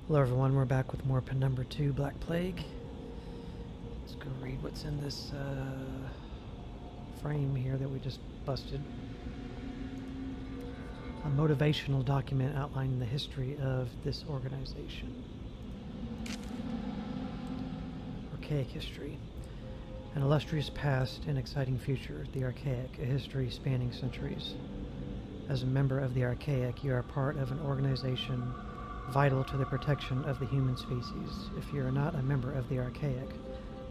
Hello everyone, we're back with more Penumbra 2 Black Plague. Let's go read what's in this frame here that we just busted. A motivational document outlining the history of this organization. Archaic history. An illustrious past and exciting future. The Archaic, a history spanning centuries. As a member of the Archaic, you are part of an organization vital to the protection of the human species. If you are not a member of the Archaic,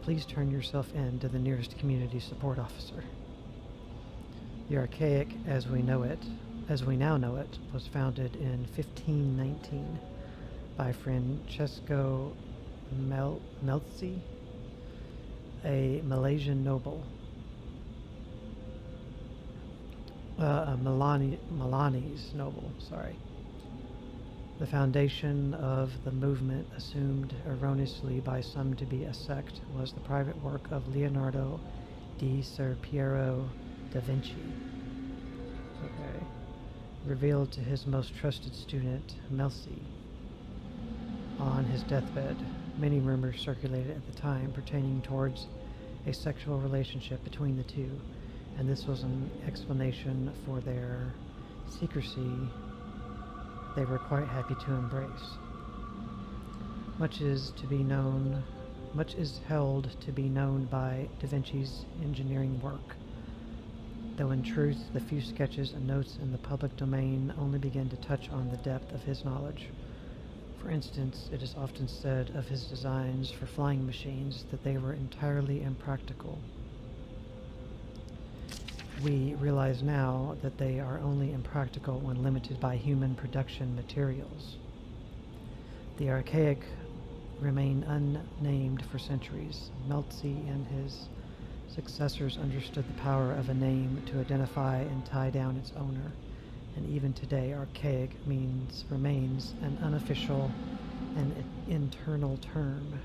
please turn yourself in to the nearest community support officer. The Archaic, as we now know it, was founded in 1519 by Francesco Melzi, a Malaysian noble. A Milanese noble, sorry. The foundation of the movement, assumed erroneously by some to be a sect, was the private work of Leonardo di Ser Piero da Vinci. Okay. Revealed to his most trusted student, Melzi, on his deathbed. Many rumors circulated at the time pertaining towards a sexual relationship between the two, and this was an explanation for their secrecy they were quite happy to embrace. Much is held to be known by Da Vinci's engineering work, though in truth the few sketches and notes in the public domain only begin to touch on the depth of his knowledge. For instance, it is often said of his designs for flying machines that they were entirely impractical. We realize now that they are only impractical when limited by human production materials. The Archaic remain unnamed for centuries. Melzi and his successors understood the power of a name to identify and tie down its owner, and even today Archaic remains an unofficial and internal term.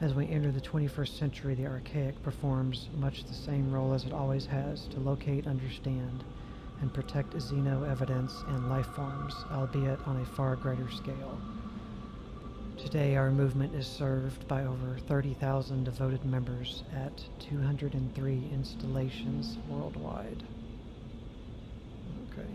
As we enter the 21st century, the Archaic performs much the same role as it always has, to locate, understand, and protect xeno evidence and life forms, albeit on a far greater scale. Today, our movement is served by over 30,000 devoted members at 203 installations worldwide. Okay.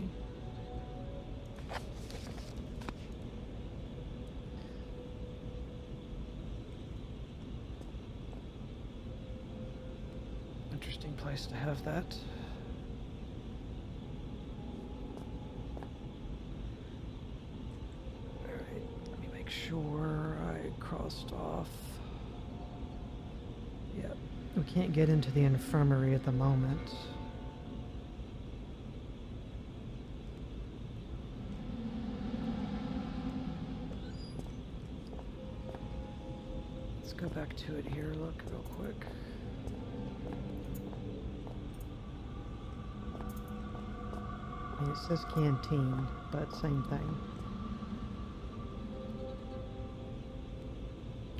Interesting place to have that. Alright, let me make sure I crossed off. Yep, we can't get into the infirmary at the moment. Let's go back to it here, look real quick. It says canteen, but same thing.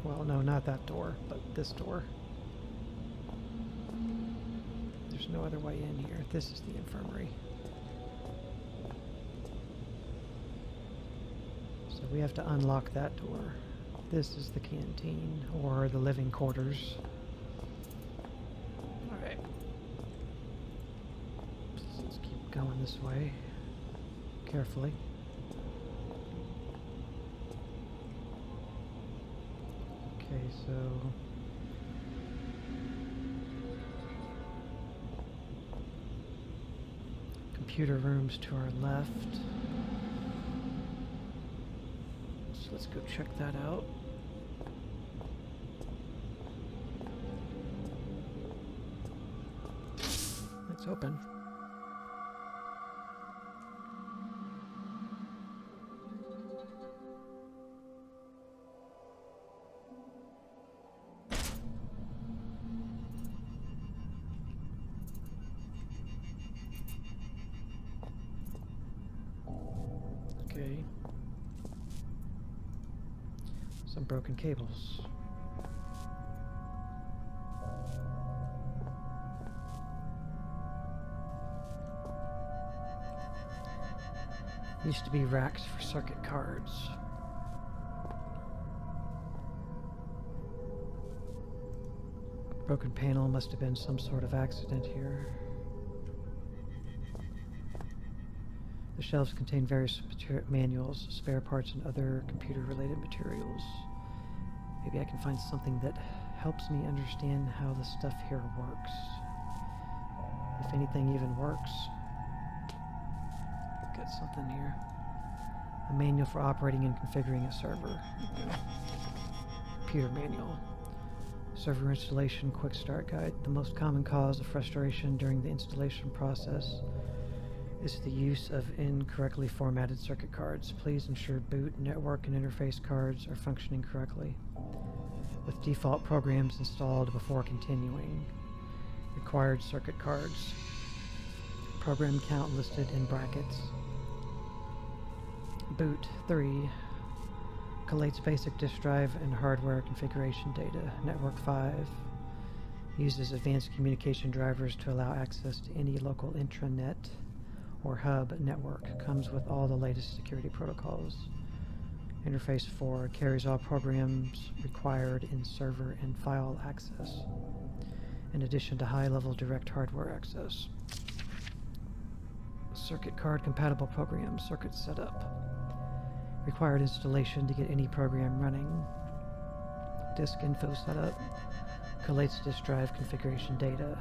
Well, no, not that door, but this door. There's no other way in here. This is the infirmary. So we have to unlock that door. This is the canteen, or the living quarters. Alright. Let's keep going this way. Carefully. Okay, so computer rooms to our left. So let's go check that out. It's open. Okay. Some broken cables. Used to be racks for circuit cards. Broken panel must have been some sort of accident here. The shelves contain various manuals, spare parts, and other computer-related materials. Maybe I can find something that helps me understand how the stuff here works. If anything even works. Got something here. A manual for operating and configuring a server. Computer manual. Server installation quick start guide. The most common cause of frustration during the installation process is the use of incorrectly formatted circuit cards. Please ensure boot, network, and interface cards are functioning correctly, with default programs installed before continuing. Required circuit cards. Program count listed in brackets. Boot 3. Collates basic disk drive and hardware configuration data. Network 5. Uses advanced communication drivers to allow access to any local intranet or hub network. Comes with all the latest security protocols. Interface 4 carries all programs required in server and file access, in addition to high-level direct hardware access. Circuit card compatible programs. Circuit setup. Required installation to get any program running. Disk info setup. Collates disk drive configuration data.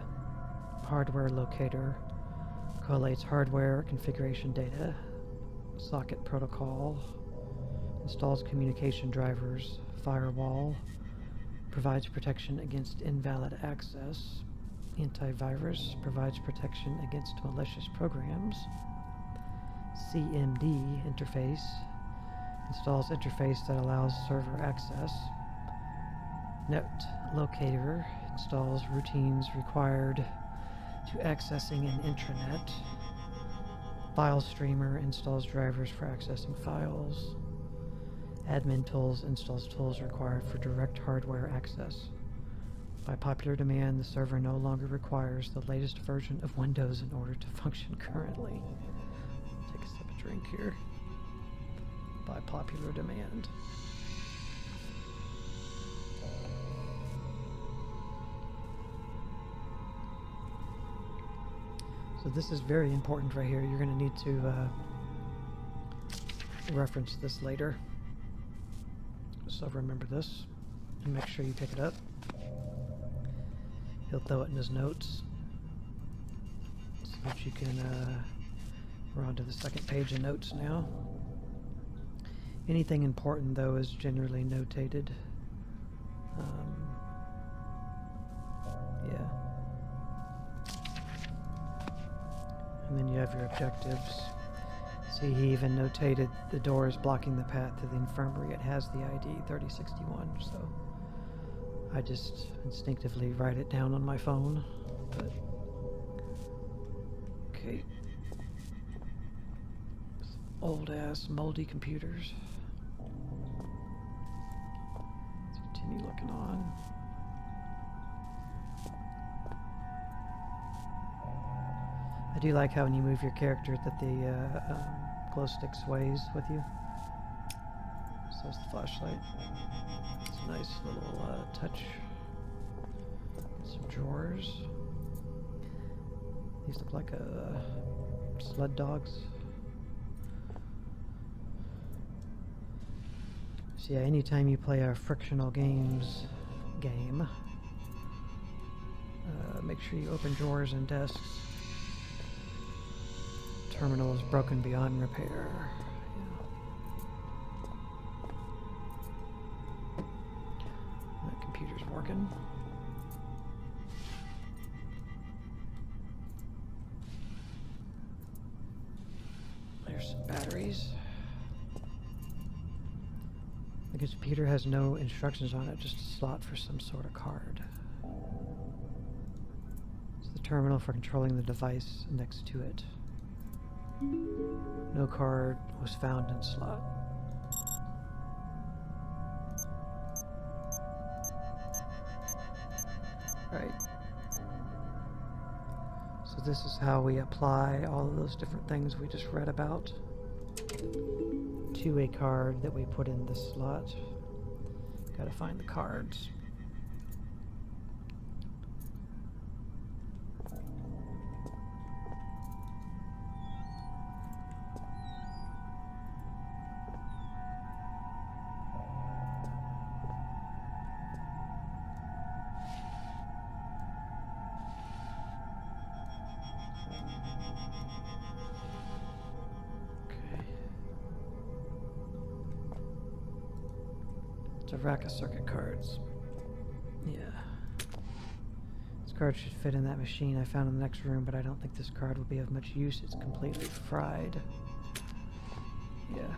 Hardware locator. Collates hardware configuration data. Socket protocol. Installs communication drivers. Firewall. Provides protection against invalid access. Antivirus. Provides protection against malicious programs. CMD interface. Installs interface that allows server access. Net locator. Installs routines required to accessing an intranet. File streamer. Installs drivers for accessing files. Admin tools. Installs tools required for direct hardware access. By popular demand, the server no longer requires the latest version of Windows in order to function currently. Take a sip of drink here. By popular demand. So this is very important right here. You're going to need to reference this later. So remember this and make sure you pick it up. He'll throw it in his notes so that you can, we're on to the second page of notes now. Anything important, though, is generally notated. Yeah. And then you have your objectives. See, he even notated the doors blocking the path to the infirmary. It has the ID 3061, so I just instinctively write it down on my phone. But okay. Old-ass, moldy computers. Let's continue looking on. I do like how when you move your character that the glow stick sways with you. So that's the flashlight. It's a nice little touch. Get some drawers. These look like sled dogs. So yeah, anytime you play a frictional games game, make sure you open drawers and desks. Terminal is broken beyond repair. Yeah. That computer's working. There's some batteries. The computer has no instructions on it, just a slot for some sort of card. It's the terminal for controlling the device next to it. No card was found in slot. Right. So this is how we apply all of those different things we just read about to a card that we put in this slot. Gotta find the cards. It's a rack of circuit cards. Yeah. This card should fit in that machine I found in the next room, but I don't think this card will be of much use. It's completely fried. Yeah.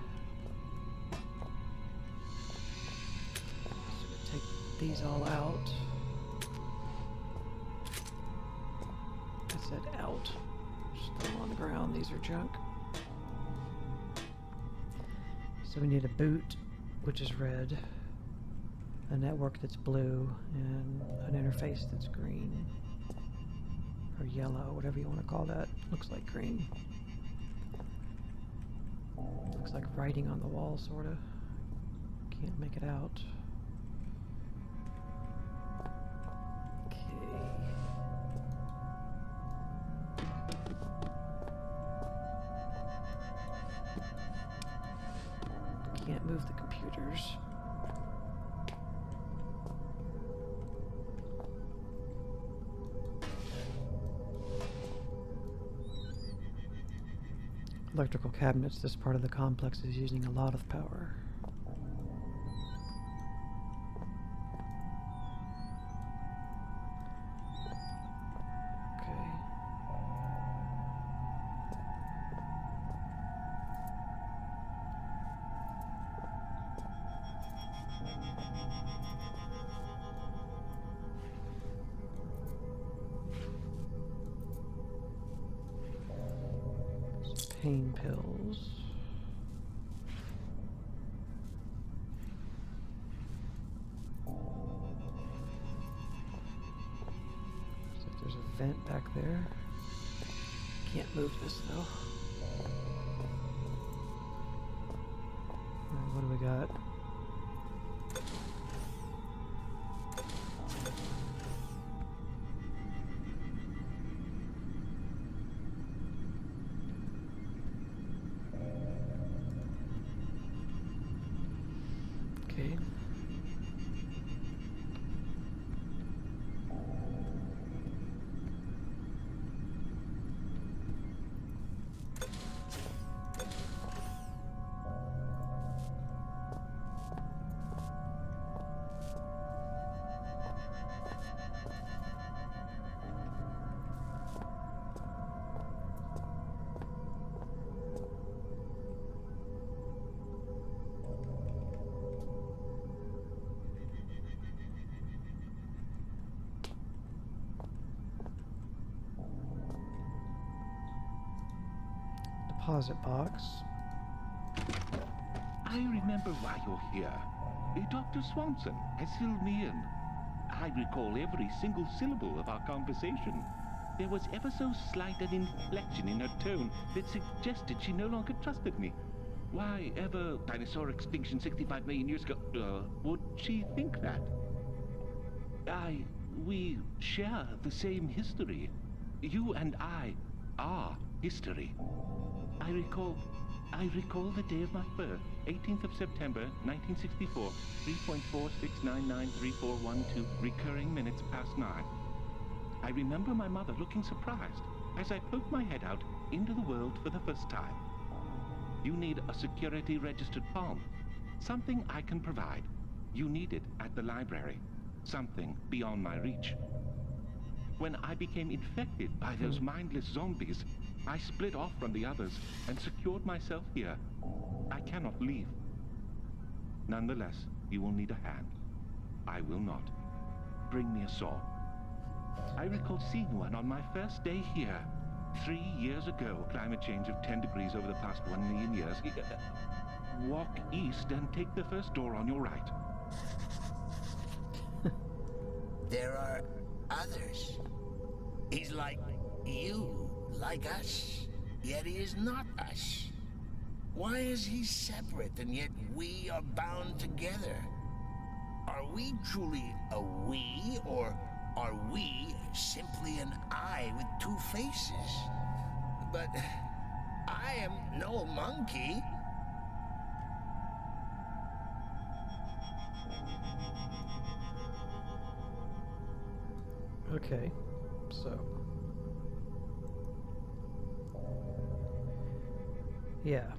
So take these all out. I said out. Just throw them on the ground. These are junk. So we need a boot, which is red, a network that's blue, and an interface that's green. Or yellow, whatever you want to call that. Looks like green. Looks like writing on the wall, sort of. Can't make it out. Okay. Can't move the computers. Electrical cabinets. This part of the complex is using a lot of power. Okay. Pain pills. So there's a vent back there. Can't move this though. Alright, what do we got? Okay. Deposit box. I remember why you're here. Dr. Swanson has filled me in. I recall every single syllable of our conversation. There was ever so slight an inflection in her tone that suggested she no longer trusted me. Why ever dinosaur extinction 65 million years ago? Would she think that? We share the same history. You and I are history. I recall the day of my birth, 18th of September, 1964, 3.46993412 recurring minutes past 9. I remember my mother looking surprised as I poked my head out into the world for the first time. You need a security registered palm. Something I can provide. You need it at the library. Something beyond my reach. When I became infected by those mindless zombies, I split off from the others and secured myself here. I cannot leave. Nonetheless, you will need a hand. I will not. Bring me a saw. I recall seeing one on my first day here. 3 years ago, climate change of 10 degrees over the past 1 million years. Walk east and take the first door on your right. There are others. He's like you, like us, yet he is not us. Why is he separate and yet we are bound together? Are we truly a we, or are we simply an I with two faces? But I am no monkey. Okay, so yeah,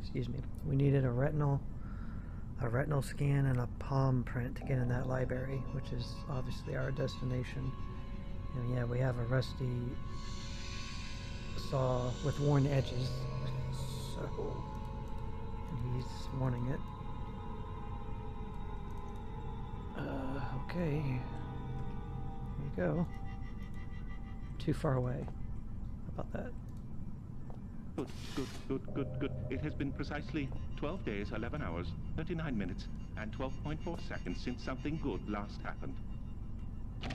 excuse me. We needed a retinal a retinal scan and a palm print to get in that library, which is obviously our destination. And yeah, we have a rusty saw with worn edges, so, and he's wanting it. Okay, here you go. Too far away. How about that? Good. It has been precisely 12 days, 11 hours, 39 minutes, and 12.4 seconds since something good last happened. Ow.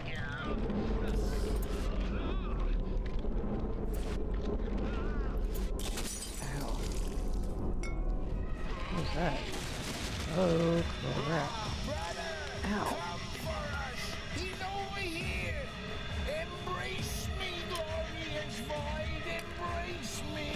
What was that? Oh, crap. Ow. He's over here! Embrace me, glorious void! Embrace me!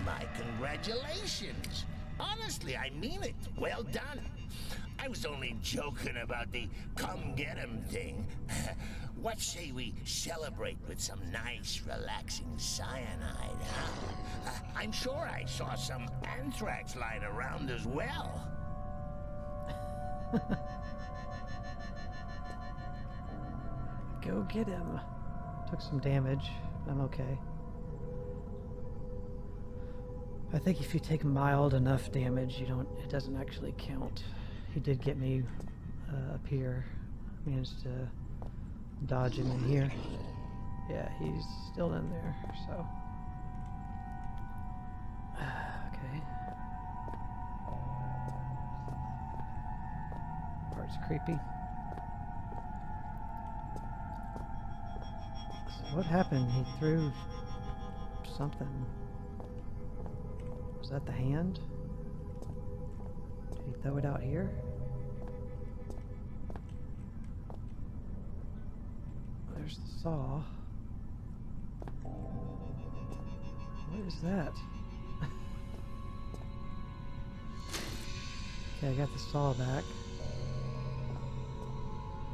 My congratulations! Honestly, I mean it. Well done. I was only joking about the come get 'em thing. What say we celebrate with some nice, relaxing cyanide, huh? I'm sure I saw some anthrax lying around as well. Go get him. Took some damage. I'm okay. I think if you take mild enough damage, it doesn't actually count. He did get me up here. Managed to dodge him in here. Yeah, he's still in there, so. Okay. Part's creepy. So what happened? He threw something. Was that the hand? Did he throw it out here? There's the saw. What is that? Okay, I got the saw back.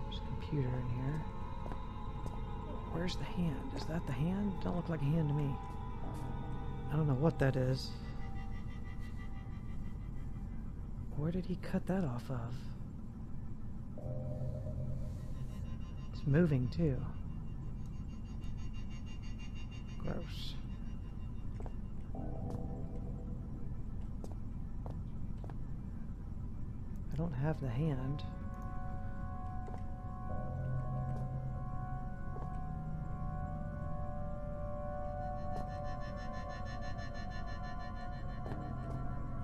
There's a computer in here. Where's the hand? Is that the hand? Don't look like a hand to me. I don't know what that is. Where did he cut that off of? It's moving too. Gross. I don't have the hand.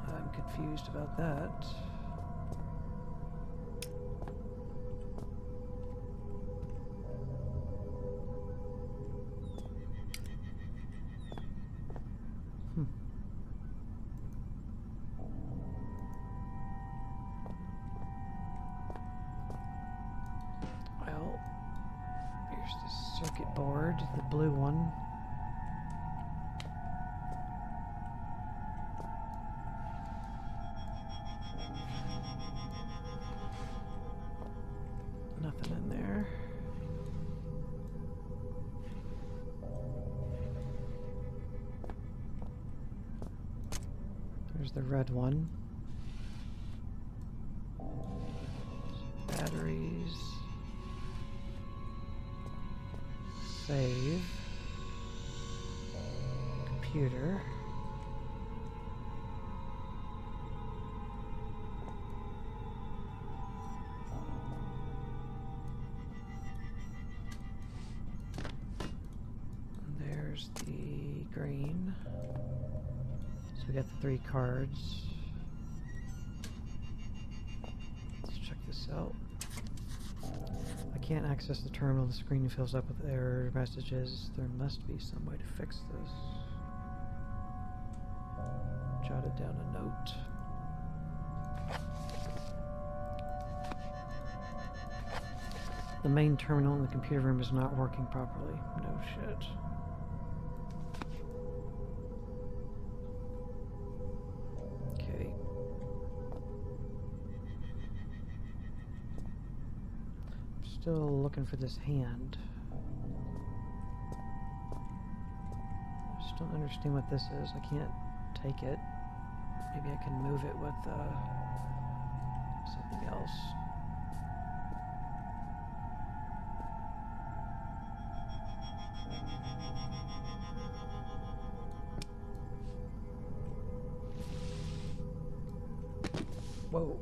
I'm confused about that. Well, here's the circuit board, the blue one. Nothing in there. There's the red one. Batteries. Save. Computer. There's the green. So we got the 3 cards. Let's check this out. I can't access the terminal. The screen fills up with error messages. There must be some way to fix this. Jotted down a note. The main terminal in the computer room is not working properly. No shit. Okay. Still looking for this hand. I just don't understand what this is. I can't take it. Maybe I can move it with something else. Whoa.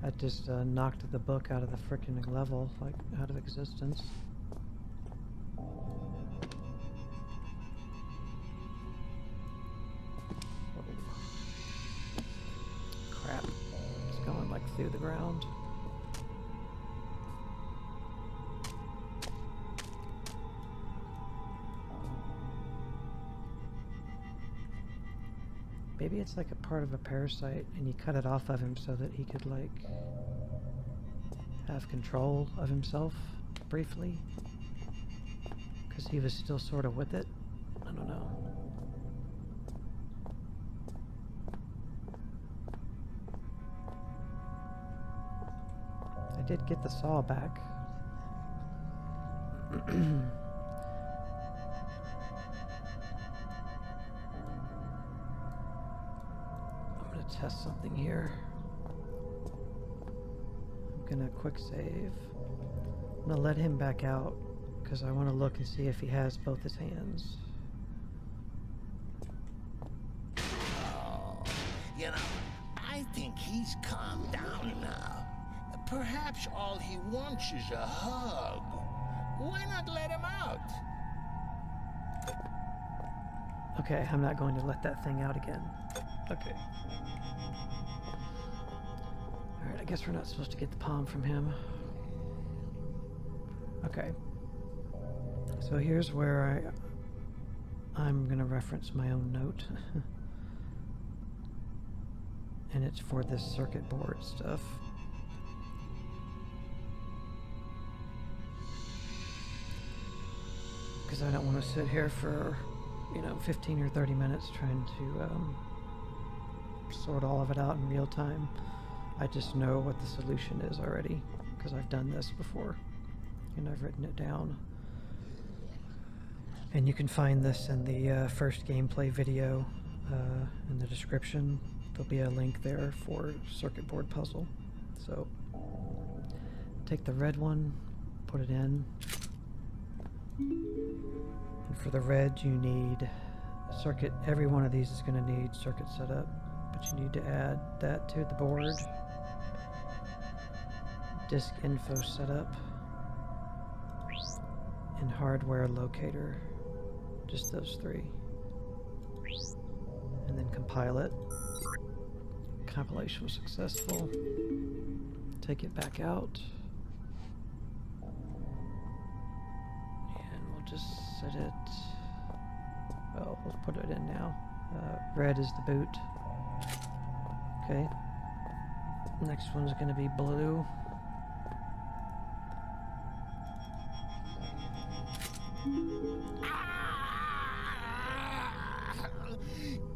That just knocked the book out of the frickin' level, like out of existence. Crap. It's going like through the ground. Maybe it's like a part of a parasite and you cut it off of him so that he could like have control of himself briefly. Because he was still sort of with it. I don't know. I did get the saw back. Test something here. I'm gonna quick save. I'm gonna let him back out because I want to look and see if he has both his hands. Oh, you know, I think he's calmed down now. Perhaps all he wants is a hug. Why not let him out? Okay, I'm not going to let that thing out again. Okay. Alright, I guess we're not supposed to get the palm from him. Okay. So here's where I'm gonna reference my own note. And it's for this circuit board stuff. Because I don't want to sit here for, 15 or 30 minutes trying to sort all of it out in real time. I just know what the solution is already, because I've done this before, and I've written it down. And you can find this in the first gameplay video in the description. There'll be a link there for circuit board puzzle. So, take the red one, put it in. And for the red, you need circuit. Every one of these is going to need circuit setup, but you need to add that to the board. Disk info setup and hardware locator. Just those three. And then compile it. Compilation was successful. Take it back out. Just set it, well, let's put it in now. Red is the boot. Okay. Next one's going to be blue.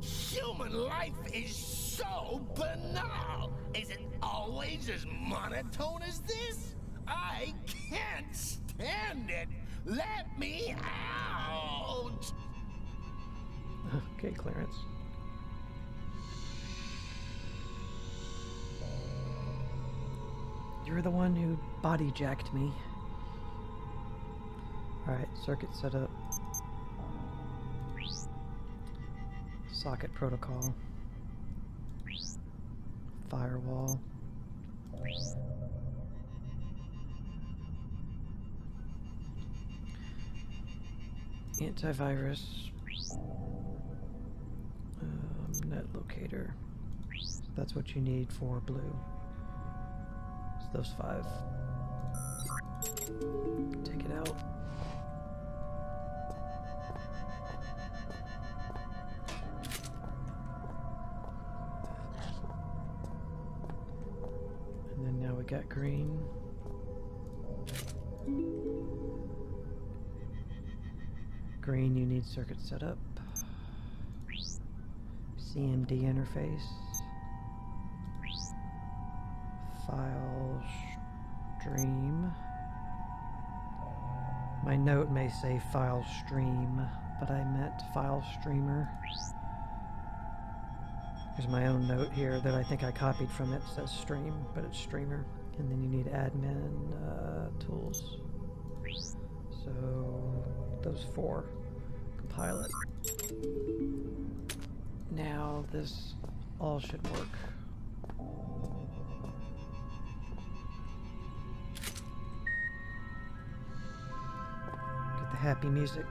Human life is so banal. Is it always as monotone as this? I can't stand it. Let me out! Okay, Clarence. You're the one who body jacked me. Alright, circuit setup. Socket protocol. Firewall. Antivirus, net locator. That's what you need for blue. It's those 5. Take it out. And then now we got green. Green, you need circuit setup. CMD interface. File stream. My note may say file stream, but I meant file streamer. There's my own note here that I think I copied from it. It says stream, but it's streamer. And then you need admin tools. So those 4. Compile it. Now this all should work. Get the happy music.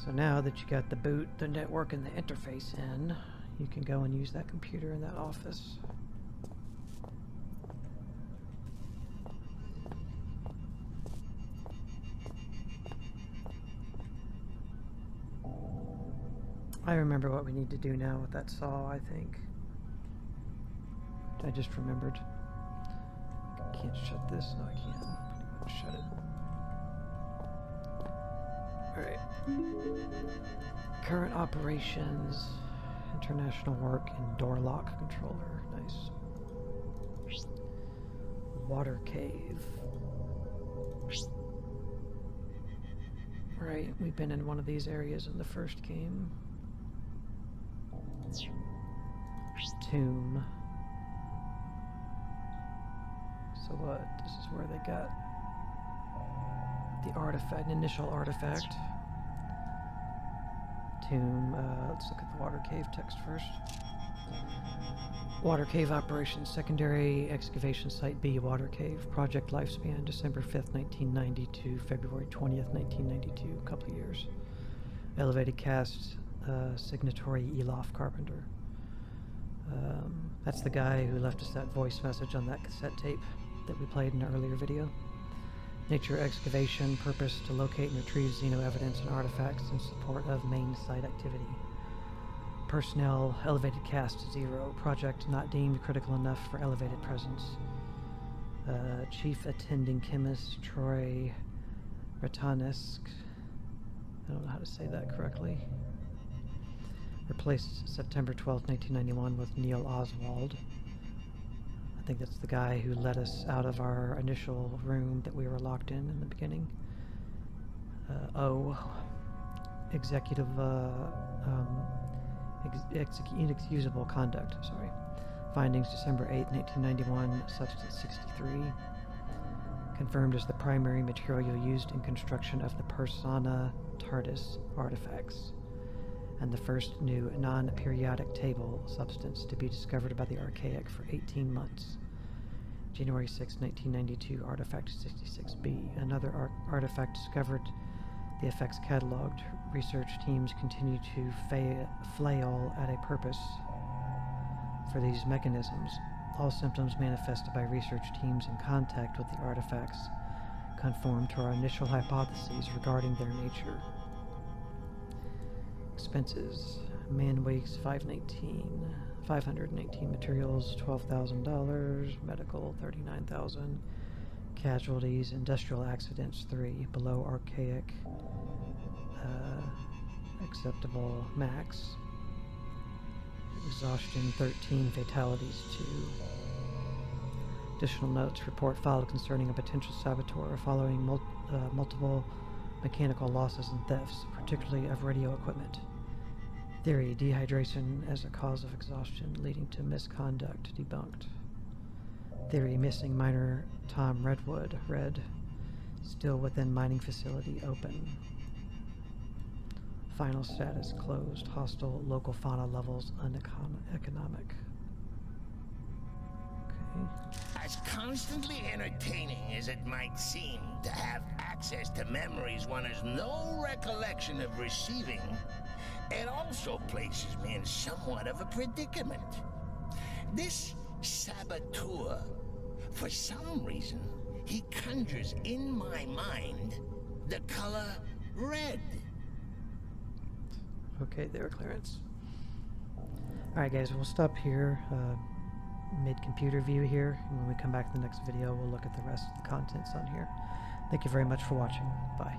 So now that you got the boot, the network, and the interface in, you can go and use that computer in that office. I remember what we need to do now with that saw, I think. I just remembered. Can't shut this. No, I can't. Shut it. Alright. Current operations. International work and door lock controller. Nice. Water cave. Right, we've been in one of these areas in the first game. Tomb. So what? This is where they got the artifact, initial artifact. Tomb. Let's look at the water cave text first. Water cave operations, secondary excavation site B, water cave. Project lifespan, December 5th, 1990 to February 20th, 1992. A couple of years. Elevated cast, signatory Elof Carpenter. That's the guy who left us that voice message on that cassette tape that we played in an earlier video. Nature excavation, purpose to locate and retrieve xeno evidence and artifacts in support of main site activity. Personnel, elevated cast 0. Project not deemed critical enough for elevated presence. Chief attending chemist Troy Ratanesk. I don't know how to say that correctly. Replaced September 12th, 1991 with Neil Oswald. I think that's the guy who let us out of our initial room that we were locked in the beginning. Executive inexcusable conduct, sorry. Findings December 8th, 1991, substance 63. Confirmed as the primary material used in construction of the Persona TARDIS artifacts, and the first new non-periodic table substance to be discovered by the Archaic for 18 months. January 6, 1992, Artifact 66B. Another artifact discovered. The effects cataloged. Research teams continue to flail at a purpose for these mechanisms. All symptoms manifested by research teams in contact with the artifacts conform to our initial hypotheses regarding their nature. Expenses. Man weeks 518 materials $12,000, medical $39,000, casualties, industrial accidents 3, below archaic, acceptable max, exhaustion 13, fatalities 2. Additional notes. Report filed concerning a potential saboteur following multiple mechanical losses and thefts, particularly of radio equipment. Theory, dehydration as a cause of exhaustion leading to misconduct debunked. Theory, missing miner Tom Redwood, red, still within mining facility open. Final status closed, hostile local fauna levels uneconomic. Okay. As constantly entertaining as it might seem to have access to memories one has no recollection of receiving, it also places me in somewhat of a predicament. This saboteur, for some reason, he conjures in my mind the color red. Okay, there, Clarence. Alright guys, we'll stop here, mid-computer view here, and when we come back in the next video, we'll look at the rest of the contents on here. Thank you very much for watching. Bye.